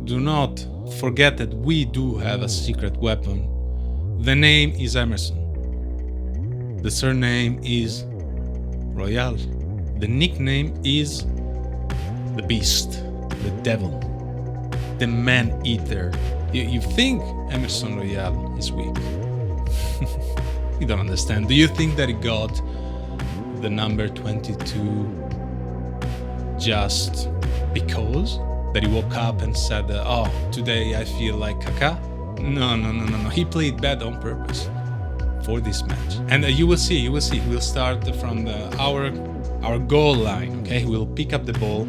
do not forget that we do have a secret weapon. The name is Emerson. The surname is Royal. The nickname is the Beast, the Devil, the Man-Eater. You think Emerson Royal is weak? You don't understand. Do you think that he got the number 22 just because? That he woke up and said, oh, today I feel like caca? No. He played bad on purpose for this match. And you will see. We'll start from our goal line, okay? We'll pick up the ball,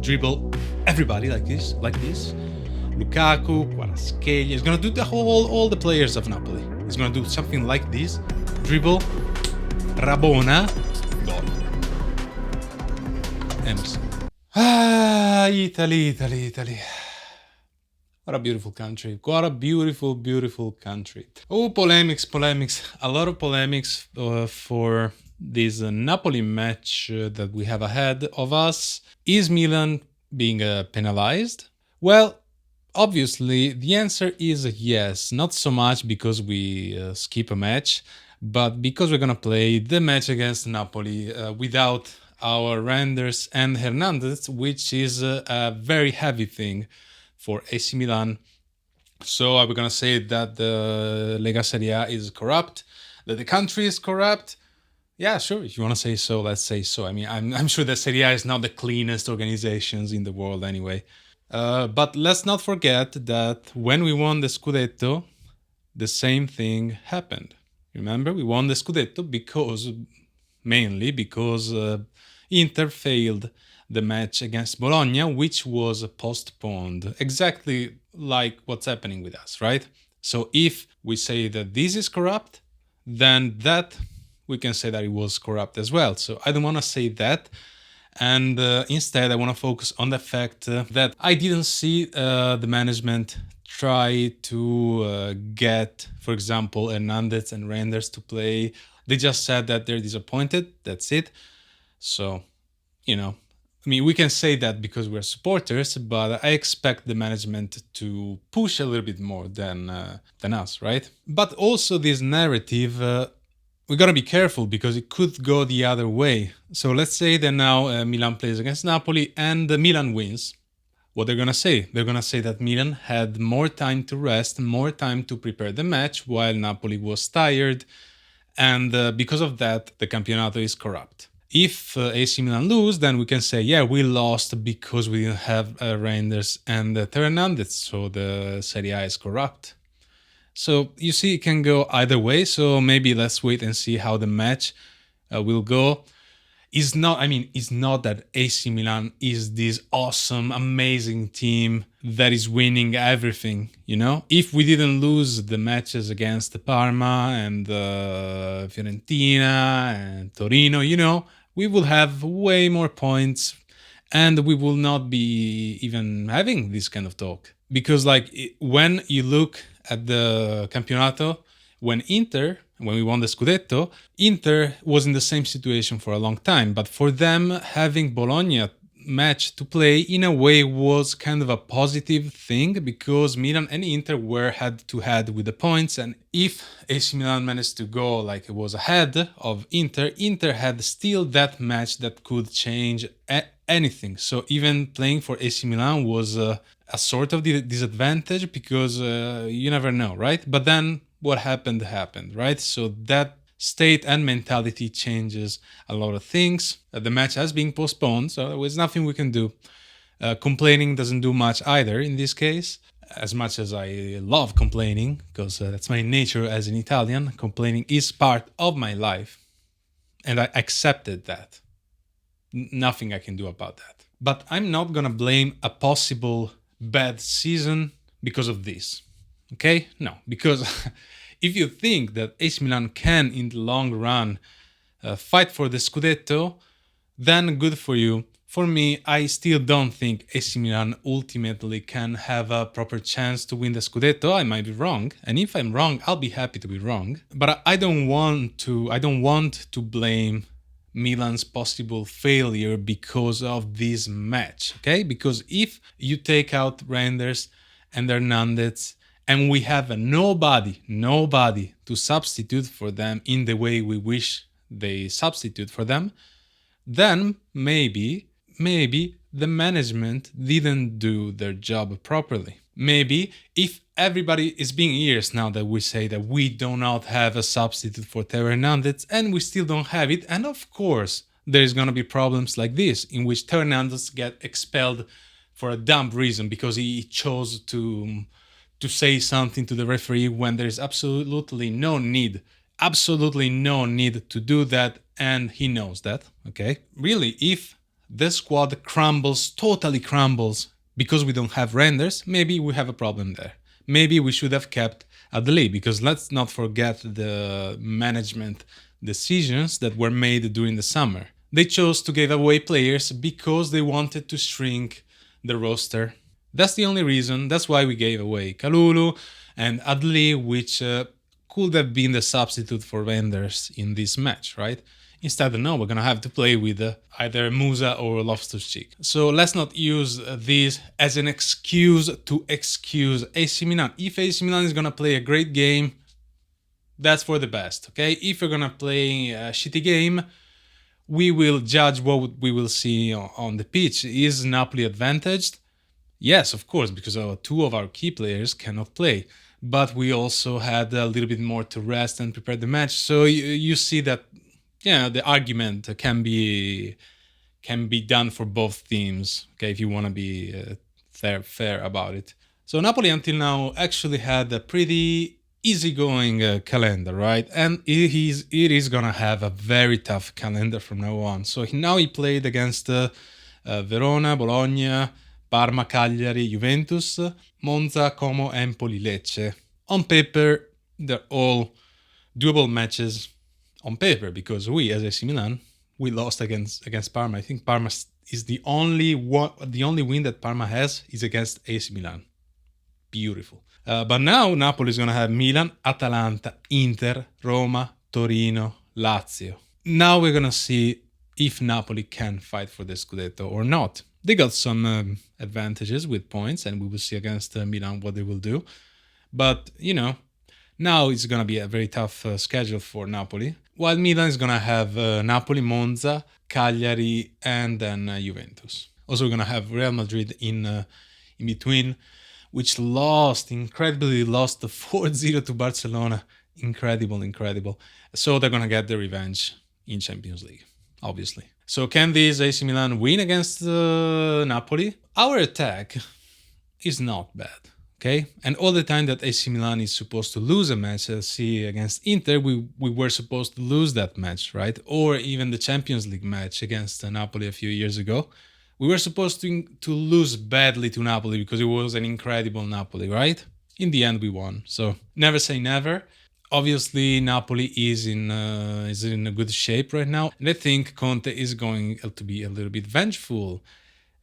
dribble everybody like this. Lukaku, Kvaratskhelia. He's gonna do all the players of Napoli. He's gonna do something like this. Dribble, Rabona, goal. Emerson. Italy. What a beautiful country. What a beautiful country. Oh, polemics. A lot of polemics for this Napoli match that we have ahead of us. Is Milan being penalized? Well, obviously, the answer is yes. Not so much because we skip a match, but because we're gonna play the match against Napoli without our Reijnders and Hernandez, which is a very heavy thing for AC Milan. So we're gonna say that the Lega Serie A is corrupt, that the country is corrupt. Yeah, sure. If you want to say so, let's say so. I mean, I'm sure that Serie A is not the cleanest organizations in the world anyway. But let's not forget that when we won the Scudetto, the same thing happened. Remember, we won the Scudetto mainly because Inter failed the match against Bologna, which was postponed. Exactly like what's happening with us, right? So if we say that this is corrupt, then that we can say that it was corrupt as well. So I don't want to say that. And instead, I want to focus on the fact that I didn't see the management try to get, for example, Hernandez and Reijnders to play. They just said that they're disappointed. That's it. So, I mean, we can say that because we're supporters, but I expect the management to push a little bit more than us, right? But also this narrative, we gotta be careful because it could go the other way. So let's say that now Milan plays against Napoli and Milan wins. What they're gonna say? They're gonna say that Milan had more time to rest, more time to prepare the match, while Napoli was tired, and because of that, the Campionato is corrupt. If AC Milan lose, then we can say, yeah, we lost because we didn't have Reijnders and Hernandez, so the Serie A is corrupt. So you see, it can go either way. So maybe let's wait and see how the match will go. It's not that AC Milan is this awesome, amazing team that is winning everything, If we didn't lose the matches against Parma and Fiorentina and Torino, we will have way more points and we will not be even having this kind of talk. Because when you look at the Campionato, when we won the Scudetto, Inter was in the same situation for a long time. But for them, having Bologna match to play in a way was kind of a positive thing because Milan and Inter were head-to-head with the points. And if AC Milan managed to go like it was ahead of Inter had still that match that could change anything. So even playing for AC Milan was a sort of disadvantage because you never know, right? But then what happened, right? So that state and mentality changes a lot of things. The match has been postponed, so there's nothing we can do. Complaining doesn't do much either in this case. As much as I love complaining, because that's my nature as an Italian, complaining is part of my life. And I accepted that. Nothing I can do about that. But I'm not gonna blame a possible bad season because of this. Okay? No, because if you think that AC Milan can, in the long run, fight for the Scudetto, then good for you. For me, I still don't think AC Milan ultimately can have a proper chance to win the Scudetto. I might be wrong, and if I'm wrong, I'll be happy to be wrong. But I don't want to blame Milan's possible failure because of this match, okay? Because if you take out Reijnders and Hernandez and we have nobody to substitute for them in the way we wish they substitute for them, then maybe the management didn't do their job properly. Maybe if everybody is being ears now that we say that we do not have a substitute for Theo Hernandez and we still don't have it, and of course there's gonna be problems like this in which Theo Hernandez get expelled for a dumb reason because he chose to say something to the referee when there's absolutely no need to do that, and he knows that, okay? Really, if the squad totally crumbles because we don't have Reijnders, maybe we have a problem there. Maybe we should have kept Adli, because let's not forget the management decisions that were made during the summer. They chose to give away players because they wanted to shrink the roster. That's the only reason. That's why we gave away Kalulu and Adli, which could have been the substitute for Reijnders in this match, right? Instead, no, we're gonna have to play with either Musa or Loftus-Cheek. So let's not use this as an excuse to excuse AC Milan. If AC Milan is gonna play a great game, that's for the best, okay? If you're gonna play a shitty game, we will judge what we will see on the pitch. Is Napoli advantaged? Yes, of course, because two of our key players cannot play. But we also had a little bit more to rest and prepare the match. So you see that, yeah, the argument can be done for both teams, okay, if you want to be fair about it. So Napoli until now actually had a pretty easygoing calendar, right? And it is gonna have a very tough calendar from now on. So now he played against Verona, Bologna, Parma, Cagliari, Juventus, Monza, Como, Empoli, Lecce. On paper, they're all doable matches on paper, because we, as AC Milan, we lost against Parma. I think Parma is the only win that Parma has is against AC Milan. Beautiful. But now Napoli is going to have Milan, Atalanta, Inter, Roma, Torino, Lazio. Now we're going to see if Napoli can fight for the Scudetto or not. They got some advantages with points, and we will see against Milan what they will do. But, now it's going to be a very tough schedule for Napoli. While Milan is going to have Napoli, Monza, Cagliari, and then Juventus. Also, we're going to have Real Madrid in between, which incredibly lost 4-0 to Barcelona. Incredible. So they're going to get the revenge in Champions League, obviously. So can this AC Milan win against Napoli? Our attack is not bad, okay? And all the time that AC Milan is supposed to lose a match, see against Inter, we were supposed to lose that match, right? Or even the Champions League match against Napoli a few years ago. We were supposed to lose badly to Napoli because it was an incredible Napoli, right? In the end, we won. So never say never. Obviously, Napoli is in a good shape right now. And I think Conte is going to be a little bit vengeful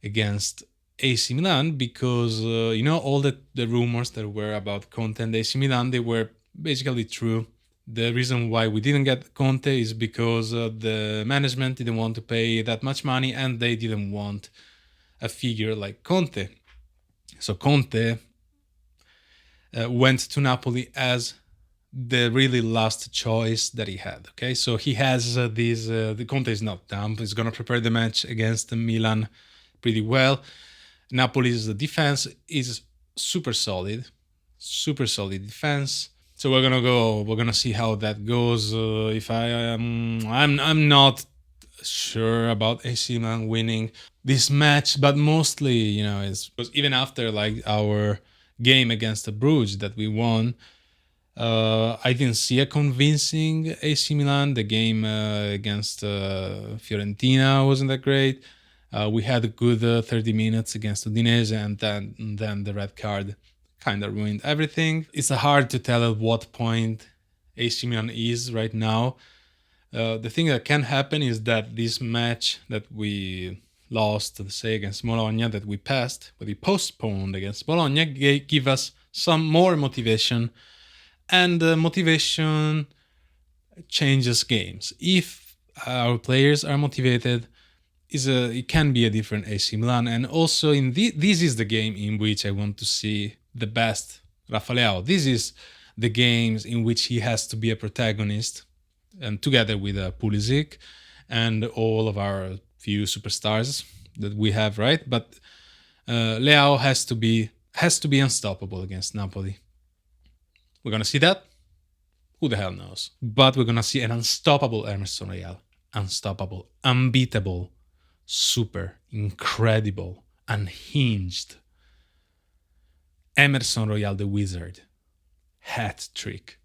against AC Milan because, all the rumors that were about Conte and AC Milan, they were basically true. The reason why we didn't get Conte is because the management didn't want to pay that much money and they didn't want a figure like Conte. So Conte went to Napoli as the really last choice that he had. Okay, so he has the Conte is not dumb. He's gonna prepare the match against Milan pretty well. Napoli's defense is super solid defense. So we're gonna see how that goes. I'm not sure about AC Milan winning this match, but mostly, it's because even after like our game against the Bruges that we won, I didn't see a convincing AC Milan. The game against Fiorentina wasn't that great. We had a good 30 minutes against Udinese, and then the red card kind of ruined everything. It's hard to tell at what point AC Milan is right now. The thing that can happen is that this match that we lost, say against Bologna, that we passed, but we postponed against Bologna, give us some more motivation. And motivation changes games. If our players are motivated, it can be a different AC Milan. And also this is the game in which I want to see the best Rafa. This is the games in which he has to be a protagonist, and together with Pulisic and all of our few superstars that we have, right? But Leao has to be unstoppable against Napoli. We're gonna see that. Who the hell knows? But we're gonna see an unstoppable Emerson Royal. Unstoppable, unbeatable, super, incredible, unhinged Emerson Royal the Wizard. Hat trick.